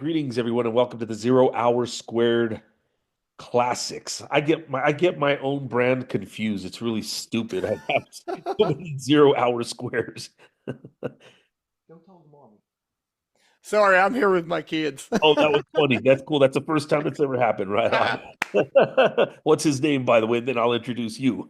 greetings, everyone, and welcome to the 0 Hour Squared Classics. I get my own brand confused. It's really stupid. I have so many 0 Hour Squares. Don't tell mommy. Sorry, I'm here with my kids. Oh, that was funny. That's cool. That's the first time it's ever happened. Right on. What's his name, by the way? Then I'll introduce you.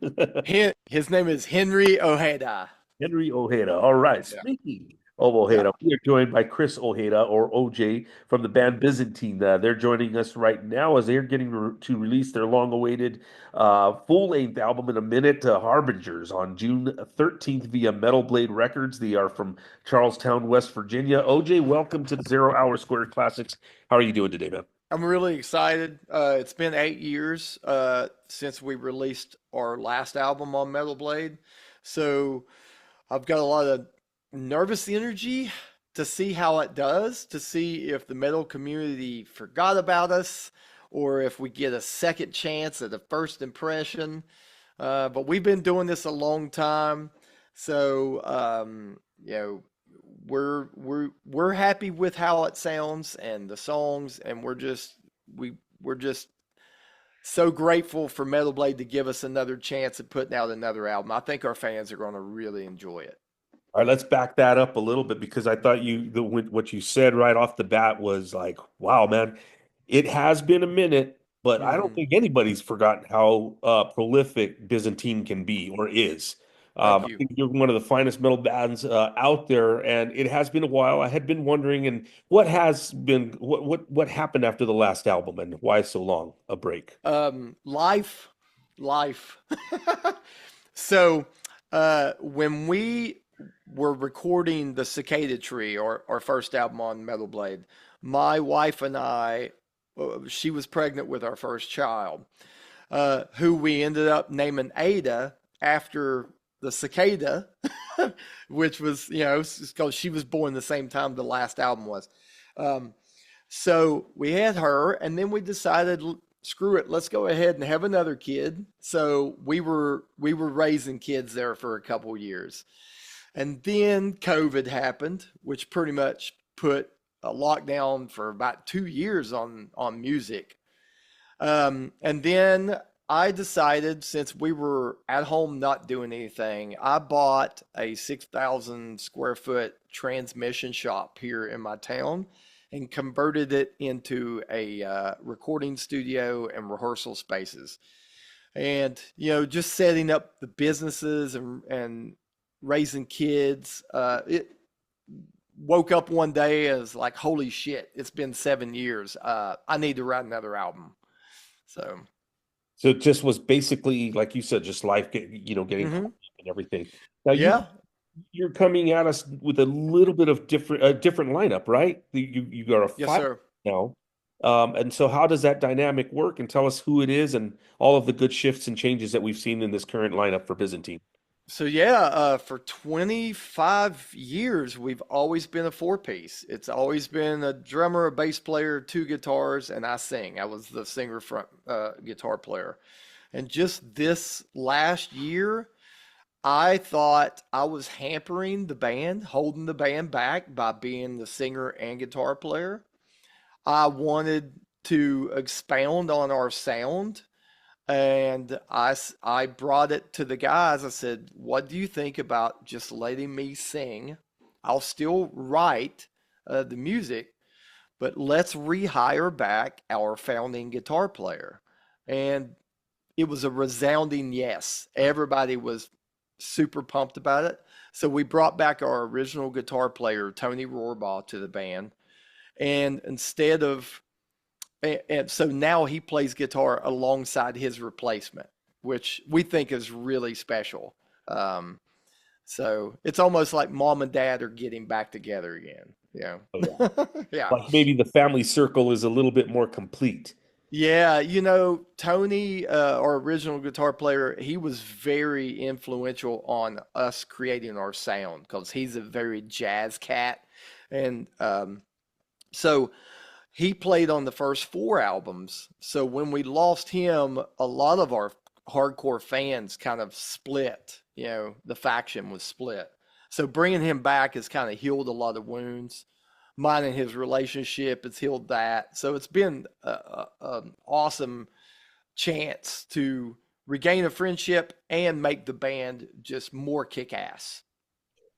His name is Henry Ojeda. Henry Ojeda. All right. Yeah. Speaking of Yeah. Ojeda, we are joined by Chris Ojeda, or OJ, from the band Byzantine. They're joining us right now as they're getting to release their long-awaited full-length album in a minute, Harbingers, on June 13th via Metal Blade Records. They are from Charleston, West Virginia. OJ, welcome to the 0 Hour Square Classics. How are you doing today, man? I'm really excited. It's been 8 years since we released our last album on Metal Blade. So I've got a lot of nervous energy to see how it does, to see if the metal community forgot about us or if we get a second chance at a first impression. But we've been doing this a long time. So, we're happy with how it sounds and the songs, and we're just so grateful for Metal Blade to give us another chance at putting out another album. I think our fans are going to really enjoy it. All right, let's back that up a little bit because I thought what you said right off the bat was like, wow, man, it has been a minute, but I don't Hmm. think anybody's forgotten how prolific Byzantine can be or is. Thank I you. think you're one of the finest metal bands out there, and it has been a while. I had been wondering, and what happened after the last album, and why so long a break? Life. So, when we were recording the Cicada Tree, or our first album on Metal Blade, my wife and I, she was pregnant with our first child, who we ended up naming Ada after the cicada, which was, because she was born the same time the last album was. Um, so we had her, and then we decided, screw it, let's go ahead and have another kid. So we were raising kids there for a couple years. And then COVID happened, which pretty much put a lockdown for about 2 years on music. And then I decided, since we were at home not doing anything, I bought a 6,000 square foot transmission shop here in my town and converted it into a recording studio and rehearsal spaces. And, just setting up the businesses and raising kids. It woke up one day as like, holy shit, it's been 7 years. I need to write another album. So, So it just was basically, like you said, just life, getting caught hmm, up and everything. Now yeah, you're coming at us with a little bit of different lineup, right? You got a yes, five sir. now, and so how does that dynamic work? And tell us who it is and all of the good shifts and changes that we've seen in this current lineup for Byzantine. So yeah, for 25 years, we've always been a four piece. It's always been a drummer, a bass player, two guitars, and I sing. I was the singer front guitar player. And just this last year, I thought I was hampering the band, holding the band back by being the singer and guitar player. I wanted to expound on our sound, and I brought it to the guys. I said, "What do you think about just letting me sing? I'll still write the music, but let's rehire back our founding guitar player." And it was a resounding yes. Everybody was super pumped about it. So we brought back our original guitar player, Tony Rohrbaugh, to the band. And instead of, and so now he plays guitar alongside his replacement, which we think is really special. Um, so it's almost like mom and dad are getting back together again. Oh, yeah. Yeah. Like maybe the family circle is a little bit more complete. Yeah, Tony, our original guitar player, he was very influential on us creating our sound because he's a very jazz cat. And so he played on the first four albums. So when we lost him, a lot of our hardcore fans kind of split. The faction was split. So bringing him back has kind of healed a lot of wounds. mine and his relationship has healed that. So it's been an awesome chance to regain a friendship and make the band just more kick ass.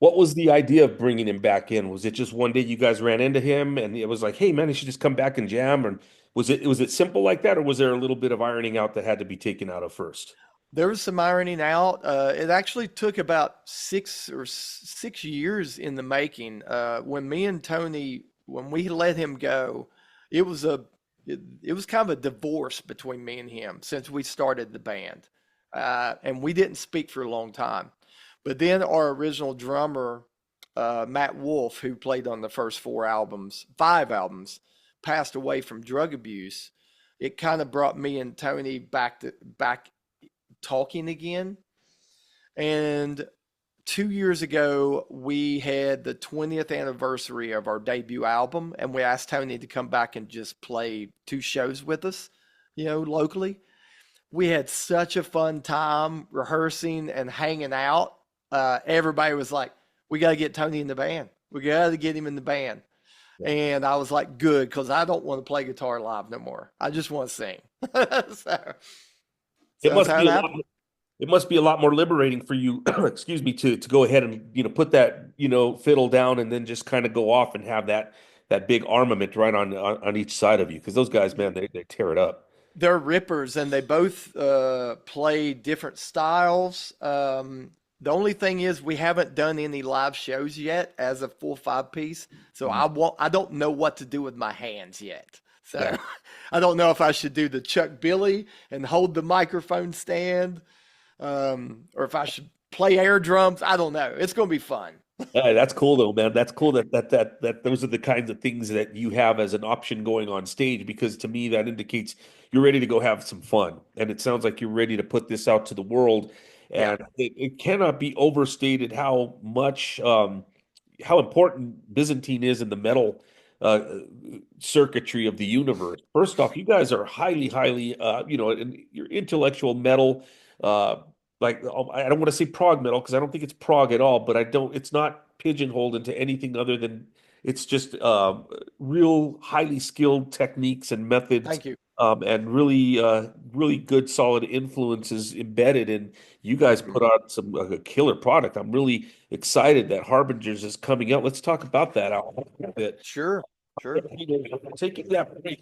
What was the idea of bringing him back in? Was it just one day you guys ran into him and it was like, "Hey man, he should just come back and jam"? Or was it simple like that, or was there a little bit of ironing out that had to be taken out of first? There was some ironing out. It actually took about 6 years in the making. When me and Tony, when we let him go, it was it was kind of a divorce between me and him since we started the band, and we didn't speak for a long time. But then our original drummer, Matt Wolf, who played on the first 5 albums, passed away from drug abuse. It kind of brought me and Tony back talking again. And 2 years ago, we had the 20th anniversary of our debut album, and we asked Tony to come back and just play 2 shows with us, locally. We had such a fun time rehearsing and hanging out. Everybody was like, "We got to get Tony in the band. We got to get him in the band." Yeah. And I was like, "Good," because I don't want to play guitar live no more. I just want to sing. so, It so that's must how be it a lot, happened. it must be a lot more liberating for you, excuse me, to go ahead and, put that, fiddle down and then just kind of go off and have that big armament right on each side of you. Because those guys, man, they tear it up. They're rippers, and they both play different styles. The only thing is, we haven't done any live shows yet as a full 5 piece, so Mhm. I don't know what to do with my hands yet. Yeah. So I don't know if I should do the Chuck Billy and hold the microphone stand, or if I should play air drums. I don't know. It's going to be fun. That's cool though, man. That's cool that those are the kinds of things that you have as an option going on stage, because to me that indicates you're ready to go have some fun. And it sounds like you're ready to put this out to the world. Yeah. And it cannot be overstated how important Byzantine is in the metal uh, circuitry of the universe. First off, you guys are highly, highly, in your intellectual metal. Uh, I don't want to say prog metal because I don't think it's prog at all, but I don't. It's not pigeonholed into anything other than it's just real highly skilled techniques and methods. Thank you. And really, really good, solid influences embedded. And you guys Mhm. put out some a killer product. I'm really excited that Harbingers is coming out. Let's talk about that album a bit. Sure. Sure. Taking that break,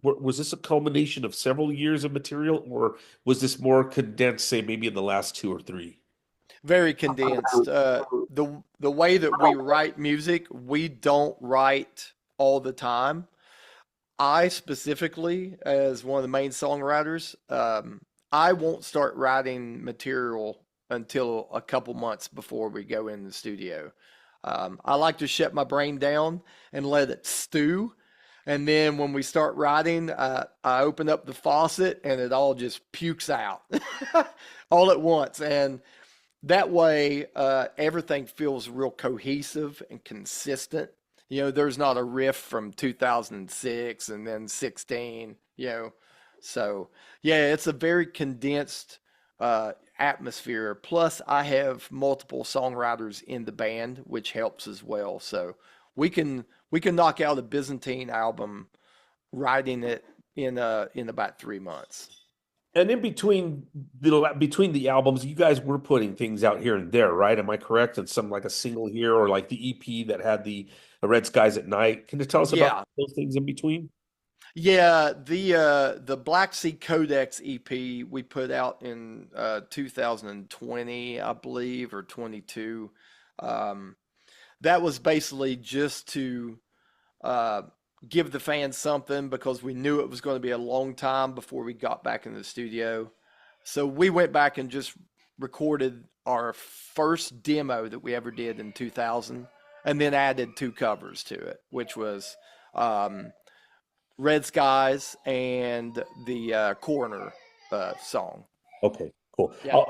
was this a culmination of several years of material, or was this more condensed, say maybe in the last two or three? Very condensed. The way that we write music, we don't write all the time. I specifically, as one of the main songwriters, I won't start writing material until a couple months before we go in the studio. I like to shut my brain down and let it stew. And then when we start writing, I open up the faucet and it all just pukes out all at once. And that way, everything feels real cohesive and consistent. There's not a riff from 2006 and then 16. So yeah, it's a very condensed atmosphere. Plus, I have multiple songwriters in the band, which helps as well. So we can knock out a Byzantine album, writing it in about 3 months. And in between the albums, you guys were putting things out here and there, right? Am I correct? And some like a single here, or like the EP that had the Red Skies at Night. Can you tell us about Yeah, those things in between? yeah. The Black Sea Codex EP we put out in 2020, I believe, or 22. Um, that was basically just to uh, give the fans something, because we knew it was going to be a long time before we got back in the studio. So we went back and just recorded our first demo that we ever did in 2000, and then added 2 covers to it, which was um, Red Skies and the Coroner song. Okay, cool. Yeah.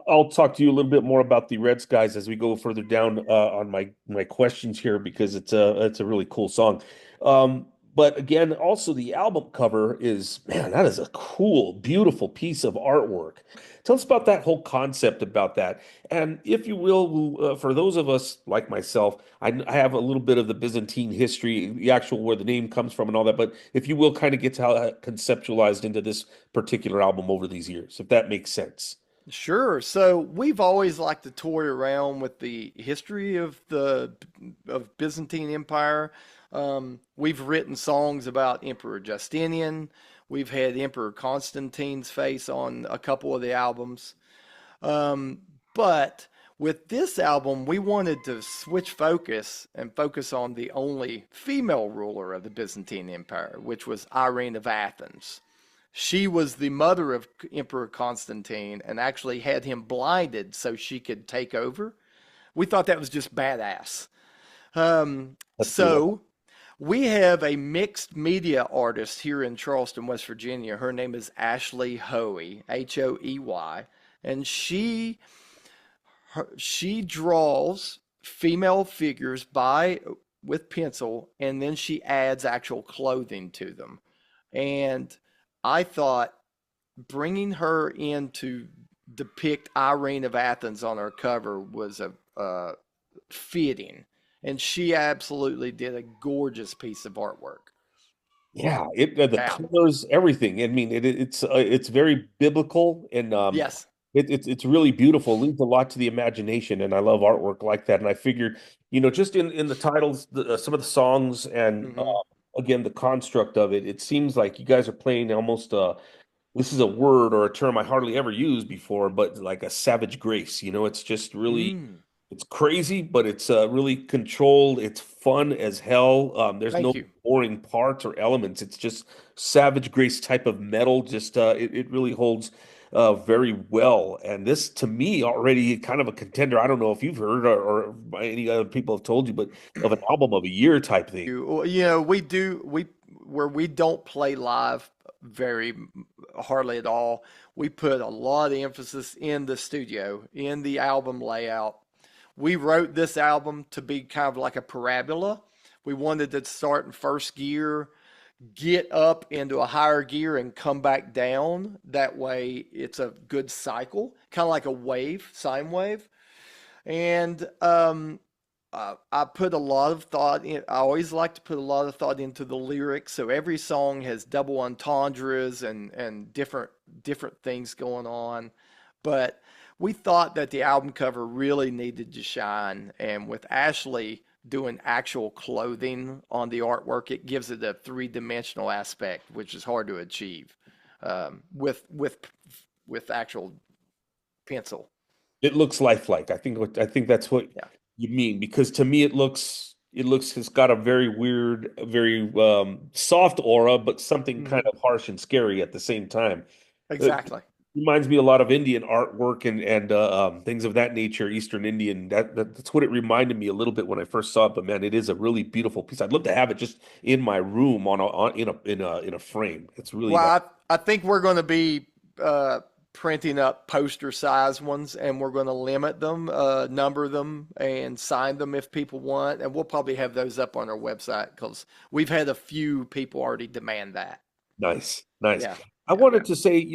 I'll talk to you a little bit more about the Red Skies as we go further down on my questions here, because it's a really cool song. Um, But again, also the album cover is, man, that is a cool, beautiful piece of artwork. Tell us about that whole concept about that. And if you will, for those of us like myself, I have a little bit of the Byzantine history, the actual where the name comes from and all that. But if you will kind of get to how that conceptualized into this particular album over these years, if that makes sense. Sure. So we've always liked to toy around with the history of the of Byzantine Empire. We've written songs about Emperor Justinian. We've had Emperor Constantine's face on a couple of the albums. But with this album, we wanted to switch focus and focus on the only female ruler of the Byzantine Empire, which was Irene of Athens. She was the mother of Emperor Constantine and actually had him blinded so she could take over. We thought that was just badass. That's cool. So we have a mixed media artist here in Charleston, West Virginia. Her name is Ashley Hoey, Hoey, and she draws female figures by with pencil, and then she adds actual clothing to them. And I thought bringing her in to depict Irene of Athens on her cover was a fitting, and she absolutely did a gorgeous piece of artwork. Yeah, the Yeah. colors, everything. I mean, it's very biblical and Yes. it's really beautiful. It leaves a lot to the imagination, and I love artwork like that. And I figured, just in the titles, some of the songs, and Hmm. again the construct of it, it seems like you guys are playing almost this is a word or a term I hardly ever used before, but like a savage grace. It's just really Mm. it's crazy, but it's really controlled. It's fun as hell. There's Thank no you. boring parts or elements. It's just Savage Grace type of metal. Just it really holds very well. And this, to me, already kind of a contender. I don't know if you've heard or any other people have told you, but of an album of a year type thing. We do we where we don't play live very hardly at all. We put a lot of emphasis in the studio, in the album layout. We wrote this album to be kind of like a parabola. We wanted to start in first gear, get up into a higher gear, and come back down. That way, it's a good cycle, kind of like a wave, sine wave. And I put a lot of thought in. I always like to put a lot of thought into the lyrics. So every song has double entendres and different things going on. But we thought that the album cover really needed to shine, and with Ashley doing actual clothing on the artwork, it gives it a three-dimensional aspect, which is hard to achieve with actual pencil. It looks lifelike. I think that's what Yeah. you mean, because to me it looks it's got a very weird, very soft aura, but something kind Hmm. of harsh and scary at the same time. It Exactly. reminds me a lot of Indian artwork and things of that nature, Eastern Indian. That's what it reminded me a little bit when I first saw it. But man, it is a really beautiful piece. I'd love to have it just in my room in a frame. It's really Well, nice. I think we're going to be uh, printing up poster size ones, and we're going to limit them, number them, and sign them if people want. And we'll probably have those up on our website because we've had a few people already demand that. Nice, nice. Yeah, I yeah, wanted to say,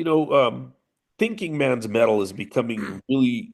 Thinking Man's Metal is becoming really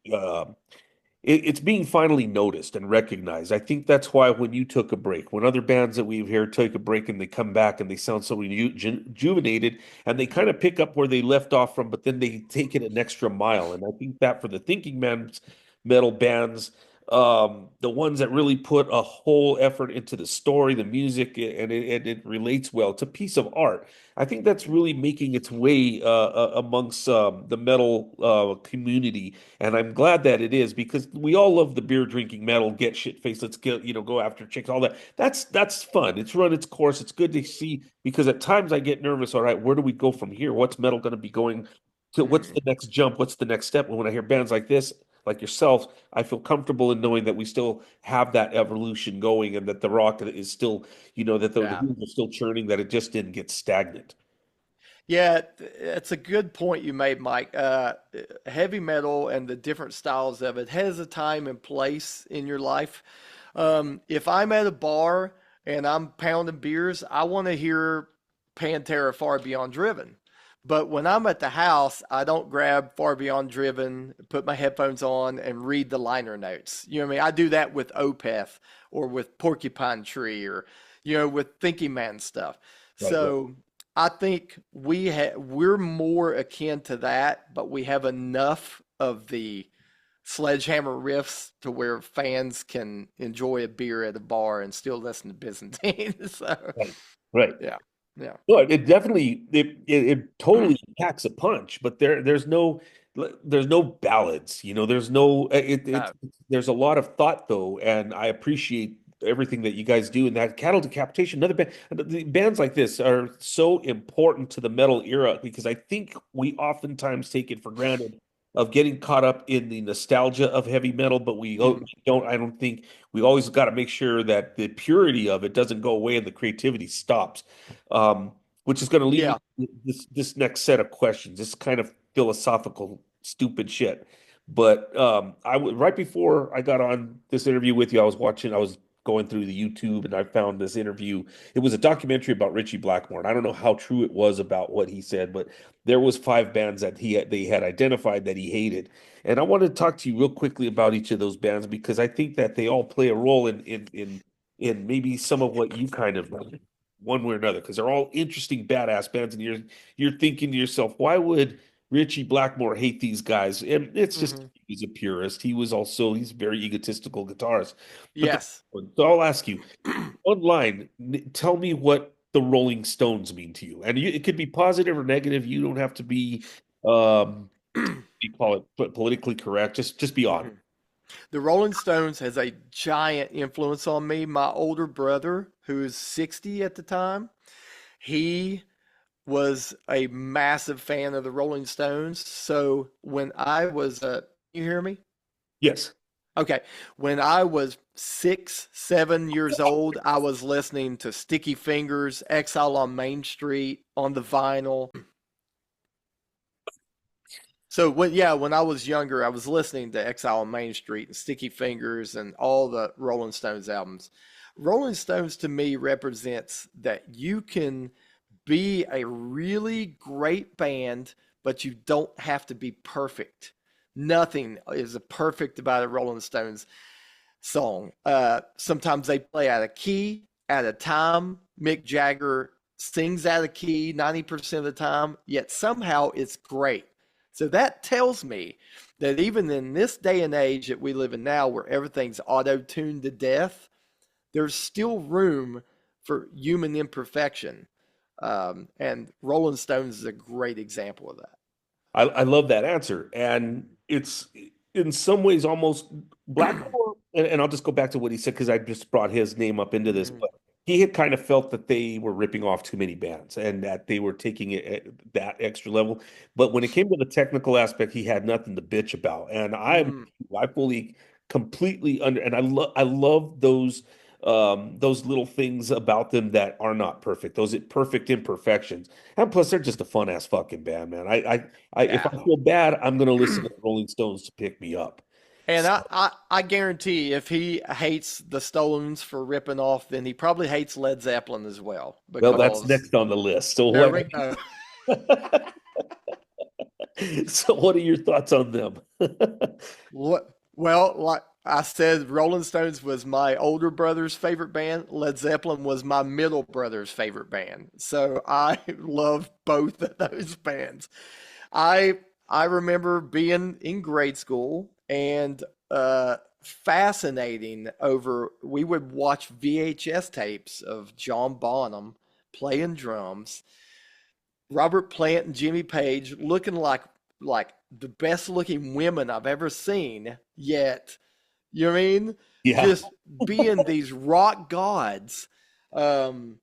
it's being finally noticed and recognized. I think that's why when you took a break, when other bands that we've here take a break and they come back and they sound so rejuvenated and they kind of pick up where they left off from, but then they take it an extra mile. And I think that for the Thinking Man's Metal bands, the ones that really put a whole effort into the story, the music, and it relates well. It's a piece of art. I think that's really making its way amongst the metal community, and I'm glad that it is because we all love the beer drinking metal, get shit faced, let's get go after chicks, all that. That's fun. It's run its course. It's good to see because at times I get nervous. All right, where do we go from here? What's metal going to be going to? What's yeah. the next jump? What's the next step? And when I hear bands like this, like yourself, I feel comfortable in knowing that we still have that evolution going and that the rock is still, that the Yeah. wheels are still churning, that it just didn't get stagnant. Yeah, it's a good point you made, Mike. Heavy metal and the different styles of it has a time and place in your life. If I'm at a bar and I'm pounding beers, I want to hear Pantera Far Beyond Driven. But when I'm at the house, I don't grab Far Beyond Driven, put my headphones on, and read the liner notes. You know what I mean? I do that with Opeth or with Porcupine Tree or, with Thinking Man stuff. Right, right. So I think we're more akin to that, but we have enough of the sledgehammer riffs to where fans can enjoy a beer at a bar and still listen to Byzantine. So Right. Right. yeah, yeah. No, it definitely it totally packs a punch, but there's no ballads, there's no No. there's a lot of thought though, and I appreciate everything that you guys do. And that Cattle Decapitation, another band, the bands like this are so important to the metal era because I think we oftentimes take it for granted of getting caught up in the nostalgia of heavy metal, but Mhm. we don't. I don't think we always got to make sure that the purity of it doesn't go away and the creativity stops. Which is going to lead me Yeah. to this next set of questions. This kind of philosophical, stupid shit. But right before I got on this interview with you, I was going through the YouTube and I found this interview. It was a documentary about Richie Blackmore. And I don't know how true it was about what he said, but there was five bands that they had identified that he hated. And I want to talk to you real quickly about each of those bands because I think that they all play a role in maybe some of what you kind of one way or another because they're all interesting badass bands and you're thinking to yourself, why would Richie Blackmore hate these guys? And it's just Hmm. he's a purist. He's a very egotistical guitarist. But Yes. so I'll ask you one line, tell me what the Rolling Stones mean to you. And it could be positive or negative. You don't have to be you call it politically correct. Just be honest. Mhm. The Rolling Stones has a giant influence on me. My older brother, who is 60 at the time, he was a massive fan of the Rolling Stones. So when I was, you hear me? Yes. Okay. When I was 6, 7 years old, I was listening to Sticky Fingers, Exile on Main Street on the vinyl. So when I was younger, I was listening to Exile on Main Street and Sticky Fingers and all the Rolling Stones albums. Rolling Stones to me represents that you can be a really great band, but you don't have to be perfect. Nothing is perfect about a Rolling Stones song. Sometimes they play out of key, out of time. Mick Jagger sings out of key 90% of the time, yet somehow it's great. So that tells me that even in this day and age that we live in now, where everything's auto-tuned to death, there's still room for human imperfection. And Rolling Stones is a great example of that. I love that answer. And it's in some ways almost Blackmore. And I'll just go back to what he said because I just brought his name up into this. Mhm. But he had kind of felt that they were ripping off too many bands and that they were taking it at that extra level. But when it came to the technical aspect, he had nothing to bitch about. And Mhm. I fully, completely under, and I love those little things about them that are not perfect, those perfect imperfections. And plus, they're just a fun ass fucking band, man. If Yeah. I feel bad, I'm gonna listen to the Rolling Stones to pick me up. And So, I guarantee if he hates the Stones for ripping off, then he probably hates Led Zeppelin as well. well, that's Because next on the list. So there we go. what are your thoughts on them? What? Well, like I said, Rolling Stones was my older brother's favorite band. Led Zeppelin was my middle brother's favorite band. So I love both of those bands. I I remember being in grade school and fascinating over. We would watch VHS tapes of John Bonham playing drums, Robert Plant and Jimmy Page looking like the best looking women I've ever seen. Yet, you know what I mean? Yeah, Just being these rock gods. Um,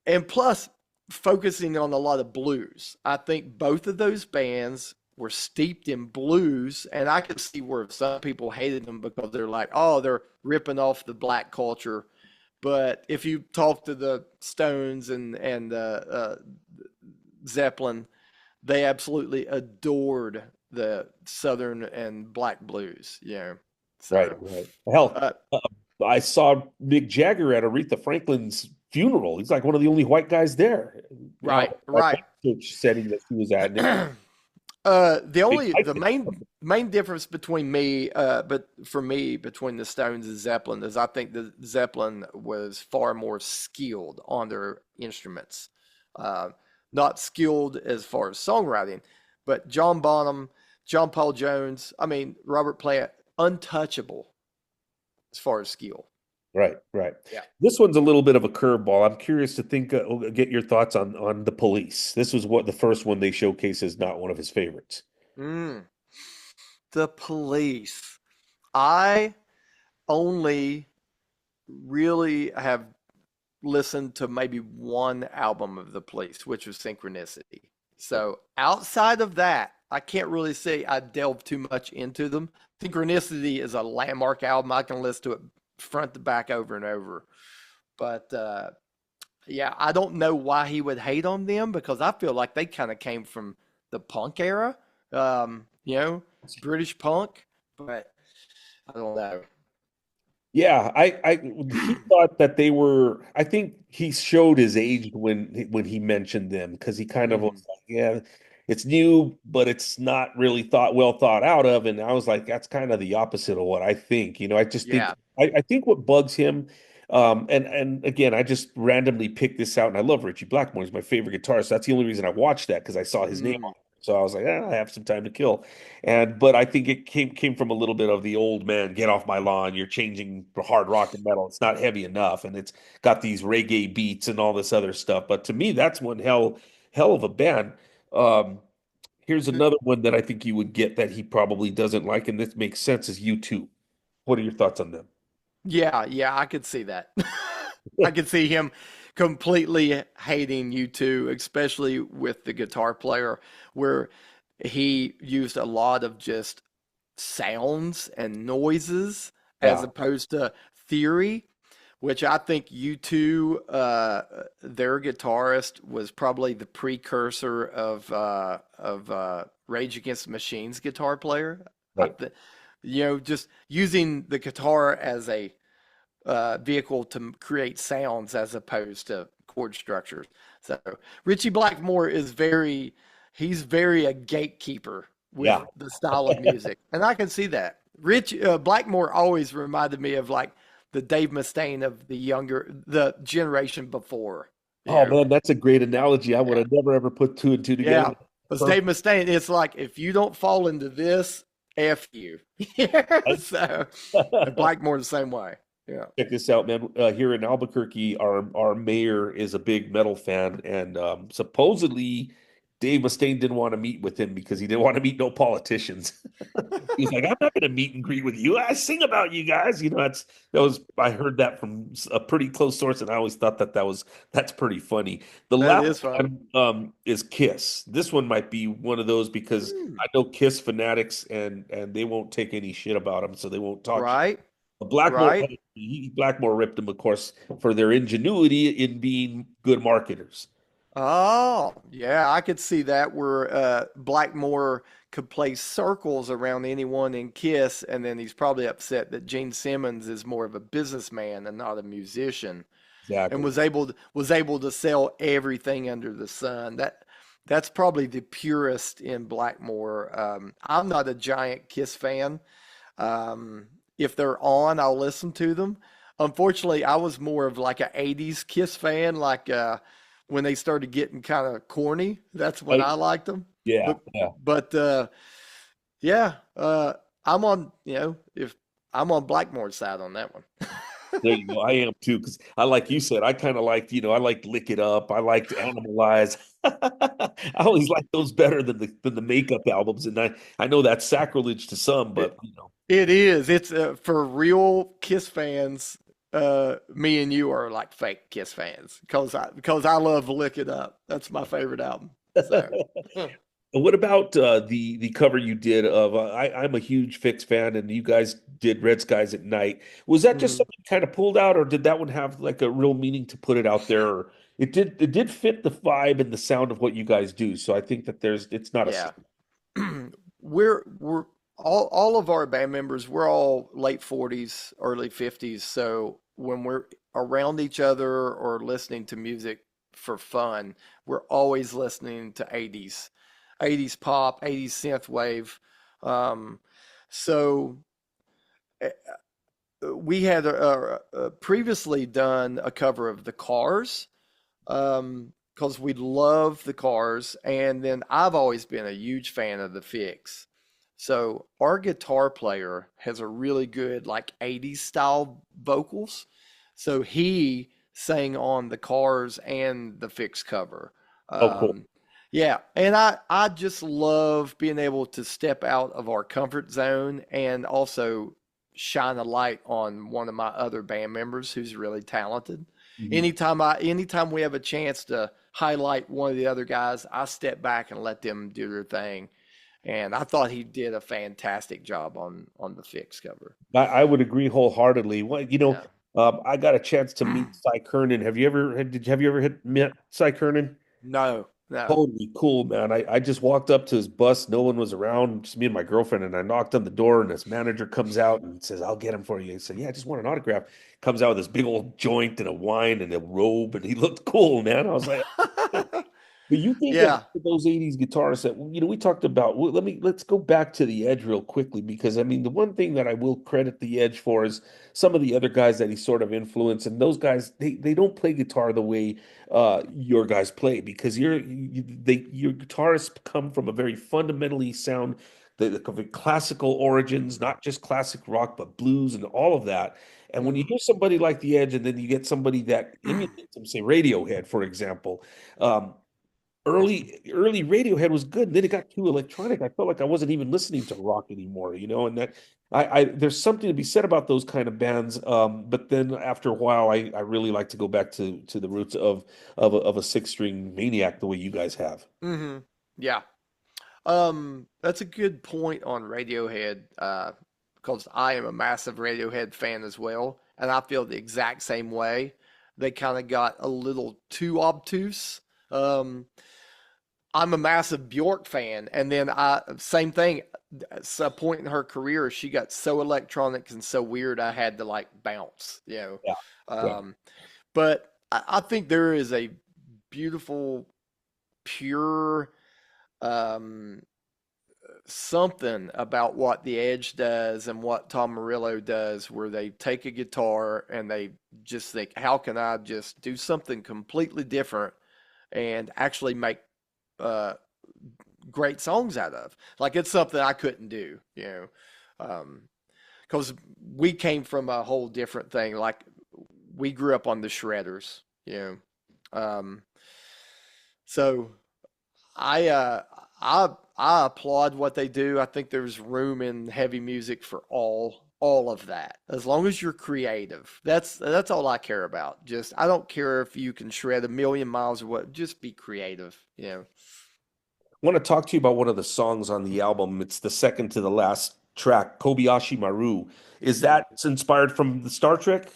and plus focusing on a lot of blues. I think both of those bands were steeped in blues, and I could see where some people hated them because they're like, oh, they're ripping off the black culture. But if you talk to the Stones and Zeppelin, they absolutely adored the Southern and black blues. right, So right. Hell, uh, I saw Mick Jagger at Aretha Franklin's funeral. He's like one of the only white guys there. Right, At right. that church setting that she was at. And they The liked main difference between me, but for me, between the Stones and Zeppelin is I think the Zeppelin was far more skilled on their instruments. Uh, Not skilled as far as songwriting, but John Bonham, John Paul Jones, I mean Robert Plant, untouchable as far as skill. Right, right. Yeah. This one's a little bit of a curveball. I'm curious to get your thoughts on the Police. This was what the first one they showcase as not one of his favorites. Mm. The Police. I only really have listened to maybe one album of The Police, which was Synchronicity. So outside of that, I can't really say I delved too much into them. Synchronicity is a landmark album. I can listen to it front to back over and over. But yeah, I don't know why he would hate on them because I feel like they kind of came from the punk era, you know, British punk. But I don't know. Yeah, he thought that they were. I think he showed his age when he mentioned them because he kind of was Mhm. like, yeah, it's new, but it's not really well thought out of. And I was like, that's kind of the opposite of what I think. I just think Yeah. I think what bugs him, and again, I just randomly picked this out, and I love Richie Blackmore. He's my favorite guitarist. That's the only reason I watched that because I saw his name on Mm. it. So I was like, I have some time to kill. But I think it came from a little bit of the old man, get off my lawn. You're changing hard rock and metal. It's not heavy enough, and it's got these reggae beats and all this other stuff. But to me, that's one hell of a band. Um, Here's another one that I think you would get that he probably doesn't like, and this makes sense, is U2. What are your thoughts on them? Yeah, yeah, I could see that. I could see him completely hating you too, especially with the guitar player, where he used a lot of just sounds and noises as Yeah, opposed to theory, which I think U2, their guitarist was probably the precursor of Rage Against the Machine's guitar player. I right. th just using the guitar as a vehicle to create sounds as opposed to chord structures. So Richie Blackmore he's very a gatekeeper with Yeah. the style of music, and I can see that. Rich Blackmore always reminded me of like the Dave Mustaine of the generation before. You Oh know, man, that's a great analogy. I would yeah, have never ever put two and two together. yeah. Because Dave Perfect. Mustaine, it's like if you don't fall into this, f you. So, and Blackmore the same way. Yeah. Check this out, man. Here in Albuquerque, our mayor is a big metal fan, and supposedly Dave Mustaine didn't want to meet with him because he didn't want to meet no politicians. He's like, I'm not going to meet and greet with you. I sing about you guys. I heard that from a pretty close source, and I always thought that's pretty funny. The That last is funny. one is Kiss. This one might be one of those because Hmm. I know Kiss fanatics, and they won't take any shit about them, so they won't talk shit. Right, Blackmore, right. Blackmore ripped them, of course, for their ingenuity in being good marketers. Oh, yeah, I could see that where Blackmore could play circles around anyone in Kiss, and then he's probably upset that Gene Simmons is more of a businessman and not a musician, and Exactly. was able to sell everything under the sun. That's probably the purest in Blackmore. I'm not a giant Kiss fan. If they're on, I'll listen to them. Unfortunately, I was more of like a 80s Kiss fan, like when they started getting kind of corny. That's when Right? I liked them. Yeah, But yeah. but yeah, I'm on, if I'm on Blackmore's side on that one. There you go. I am too, because I like you said, I kind of liked, I liked Lick It Up. I liked Animalize. I always liked those better than the makeup albums. And I know that's sacrilege to some, It, but it is. It's for real Kiss fans. Me and you are like fake Kiss fans because I love Lick It Up. That's my favorite album. So. What about the cover you did of I'm a huge Fix fan, and you guys did Red Skies at Night. Was that just Mhm. something you kind of pulled out, or did that one have like a real meaning to put it out there? Or it did fit the vibe and the sound of what you guys do. So I think that it's not a Yeah. we're all of our band members, we're all late 40s, early 50s. So when we're around each other or listening to music for fun, we're always listening to 80s pop, 80s synth wave. Um, so we had previously done a cover of The Cars, because we love the Cars, and then I've always been a huge fan of the Fix. So our guitar player has a really good like 80s style vocals. So he sang on the Cars and the Fix cover. Oh, cool. Um, yeah, and I just love being able to step out of our comfort zone and also shine a light on one of my other band members who's really talented. Mhm. Anytime we have a chance to highlight one of the other guys, I step back and let them do their thing. And I thought he did a fantastic job on the Fix cover. I would agree wholeheartedly. Well, Yeah. I got a chance to meet Cy Kernan. Have you ever met Cy Kernan? No, no. Totally cool, man. I just walked up to his bus. No one was around, just me and my girlfriend. And I knocked on the door, and this manager comes out and says, "I'll get him for you." He said, "Yeah, I just want an autograph." Comes out with this big old joint and a wine and a robe, and he looked cool, man. I was like, but you think of Yeah. those 80s guitarists that, we talked about. Well, let's go back to the Edge real quickly, because I mean, the one thing that I will credit the Edge for is some of the other guys that he sort of influenced, and those guys, they don't play guitar the way your guys play, because your guitarists come from a very fundamentally sound, the classical origins, not just classic rock, but blues and all of that. And when you Mhm. hear somebody like the Edge, and then you get somebody that emulates them, say Radiohead, for example. um, early Radiohead was good. Then it got too electronic. I felt like I wasn't even listening to rock anymore, and that I there's something to be said about those kind of bands. But then after a while, I really like to go back to the roots of a six string maniac the way you guys have. Mhm. Yeah. That's a good point on Radiohead, because I am a massive Radiohead fan as well, and I feel the exact same way. They kind of got a little too obtuse. Um, I'm a massive Bjork fan, and then same thing. At some point in her career, she got so electronic and so weird, I had to like bounce. Yeah, yeah. Um, but I think there is a beautiful, pure, um, something about what the Edge does and what Tom Morello does, where they take a guitar and they just think, how can I just do something completely different and actually make uh, great songs out of? Like it's something I couldn't do, because we came from a whole different thing. Like we grew up on the shredders. Um, so I uh I I applaud what they do. I think there's room in heavy music for all of that. As long as you're creative. That's all I care about. Just I don't care if you can shred a million miles or what, just be creative. I want to talk to you about one of the songs on the album. It's the second to the last track, Kobayashi Maru. Is Hmm. that inspired from the Star Trek?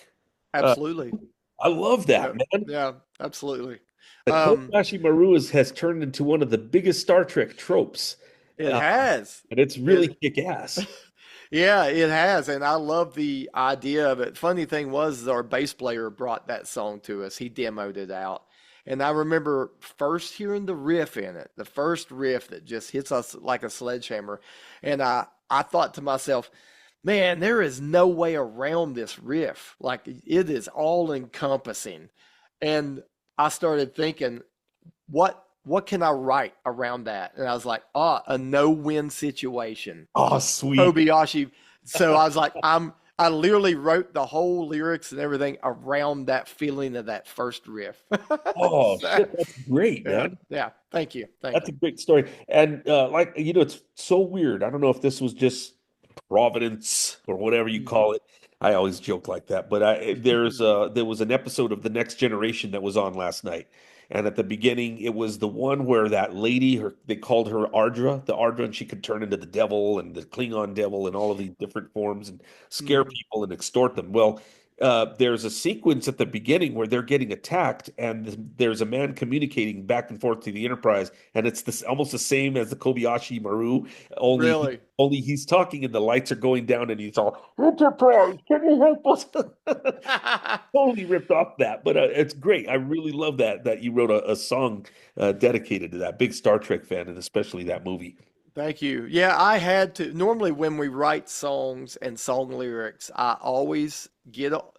Uh, Absolutely. I love that, Yep. man. Yeah, absolutely. The Um, Kobayashi Maru has turned into one of the biggest Star Trek tropes, it uh, has. and it's really It kick-ass. Yeah, it has, and I love the idea of it. Funny thing was, our bass player brought that song to us. He demoed it out, and I remember first hearing the riff in it, the first riff that just hits us like a sledgehammer, and I thought to myself, man, there is no way around this riff. Like it is all encompassing, and I started thinking, what can I write around that? And I was like, a no-win situation. Oh, sweet. Kobayashi. So I was like, I literally wrote the whole lyrics and everything around that feeling of that first riff. Oh, So, shit, that's great, yeah, man. yeah. Thank you. Thank That's a you. great story. And like, it's so weird. I don't know if this was just Providence or whatever you Mhm. call it. I always joke like that, but there was an episode of The Next Generation that was on last night. And at the beginning, it was the one where that lady, they called her Ardra, and she could turn into the devil and the Klingon devil and all of these different forms and scare Mhm. people and extort them. Well, there's a sequence at the beginning where they're getting attacked, and there's a man communicating back and forth to the Enterprise, and it's this almost the same as the Kobayashi Maru, only Really? only he's talking and the lights are going down, and he's all Enterprise, can you help us? Totally ripped off that, but it's great. I really love that you wrote a song dedicated to that. Big Star Trek fan, and especially that movie. Thank you. Yeah, I had to. Normally, when we write songs and song lyrics, I always get on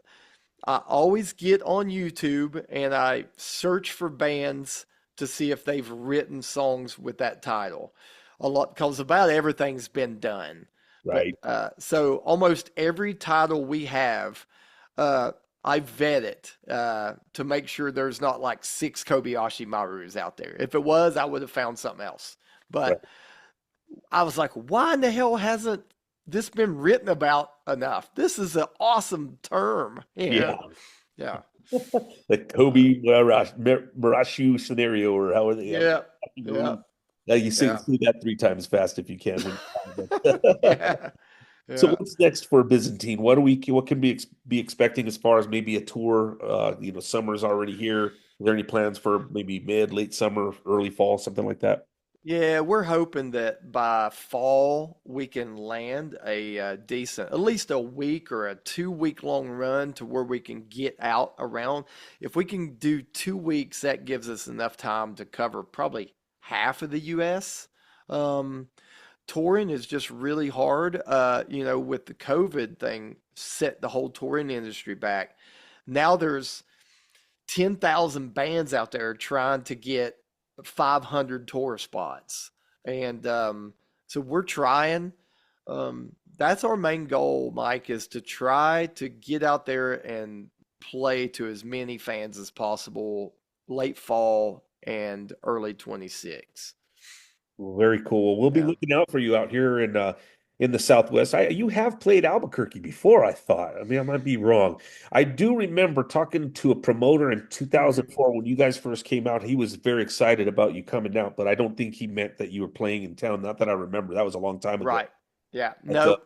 YouTube and I search for bands to see if they've written songs with that title. A lot because about everything's been done. But Right. so almost every title we have, I vet it to make sure there's not like six Kobayashi Marus out there. If it was, I would have found something else. Right. But I was like, why in the hell hasn't this been written about enough? This is an awesome term. Yeah. Yeah. The Kobe Marashu scenario, or how are they? Yeah. Yeah. You say Yeah. that three times fast if you can. Yeah. So Yeah. what's next for Byzantine? What can be expecting as far as maybe a tour? Summer's already here. Are there any plans for maybe late summer, early fall, something like that? Yeah, we're hoping that by fall we can land a decent, at least a week or a 2 week long run to where we can get out around. If we can do 2 weeks, that gives us enough time to cover probably half of the U.S. Um, Touring is just really hard. With the COVID thing, set the whole touring industry back. Now there's 10,000 bands out there trying to get 500 tour spots. And so we're trying. That's our main goal, Mike, is to try to get out there and play to as many fans as possible late fall and early 26. Well, very cool. We'll be Yeah. looking out for you out here in the Southwest. You have played Albuquerque before, I thought. I mean, I might be wrong. I do remember talking to a promoter in Mhm. 2004 when you guys first came out. He was very excited about you coming out, but I don't think he meant that you were playing in town. Not that I remember. That was a long time ago. Right. Yeah. But No,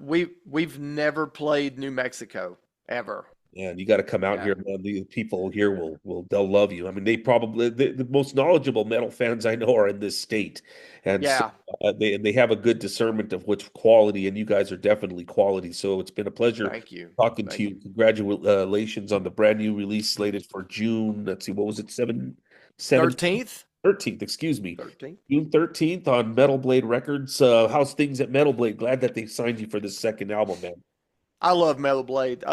we've never played New Mexico ever. and you got to come out Yeah. here, man. The people here will they'll love you. I mean, they probably the most knowledgeable metal fans I know are in this state, and so Yeah. they have a good discernment of which quality, and you guys are definitely quality. So it's been a pleasure Thank you. talking to Thank you. you. Congratulations on the brand new release slated for June. Let's see, what was it? 7 13th? 13th, excuse me. 13th. June 13th on Metal Blade Records. How's things at Metal Blade? Glad that they signed you for this second album, man. I love Metal Blade.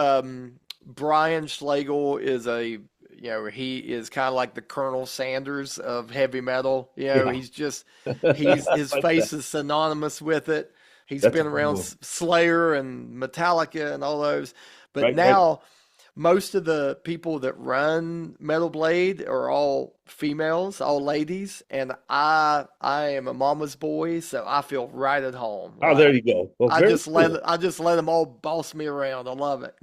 Brian Schlegel is he is kind of like the Colonel Sanders of heavy metal. Yeah. His Like that. face is synonymous with it. He's That's been around cool. Slayer and Metallica and all those. But Right. now most of the people that run Metal Blade are all females, all ladies, and I am a mama's boy, so I feel right at home. Oh, there you go. Well, very cool. I just let them all boss me around. I love it.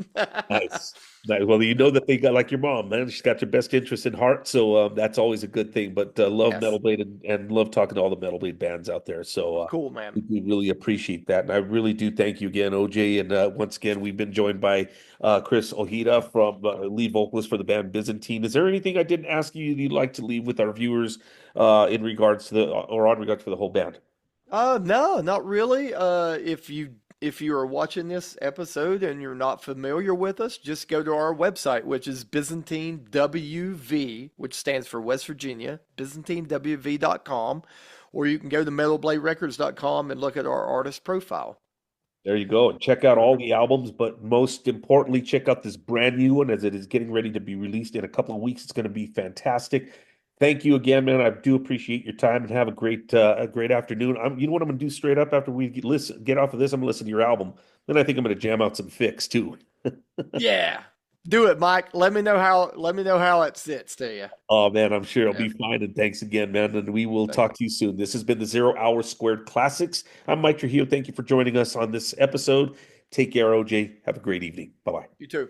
Nice. Nice. Well, you know that they got like your mom, man. She's got your best interest in heart, so that's always a good thing. But love Yes. Metal Blade and love talking to all the Metal Blade bands out there. So Cool, man. we really appreciate that, and I really do thank you again, OJ. And once again, we've been joined by Chris Ojeda from lead vocalist for the band Byzantine. Is there anything I didn't ask you you'd like to leave with our viewers in regards to on regards for the whole band? No, not really. If you are watching this episode and you're not familiar with us, just go to our website, which is Byzantine WV, which stands for West Virginia, ByzantineWV.com, or you can go to metalbladerecords.com and look at our artist profile. There you go. And check out all the albums, but most importantly, check out this brand new one as it is getting ready to be released in a couple of weeks. It's going to be fantastic. Thank you again, man. I do appreciate your time and have a great afternoon. You know what I'm going to do straight up after we get off of this? I'm going to listen to your album. Then I think I'm going to jam out some Fix too. Yeah. Do it, Mike. Let me know how it sits to you. Oh man, I'm sure it'll Yeah. be fine. And thanks again, man. And we will Thank talk to you soon. This has been the Zero Hour Squared Classics. I'm Mike Trujillo. Thank you for joining us on this episode. Take care, OJ. Have a great evening. Bye bye. you too.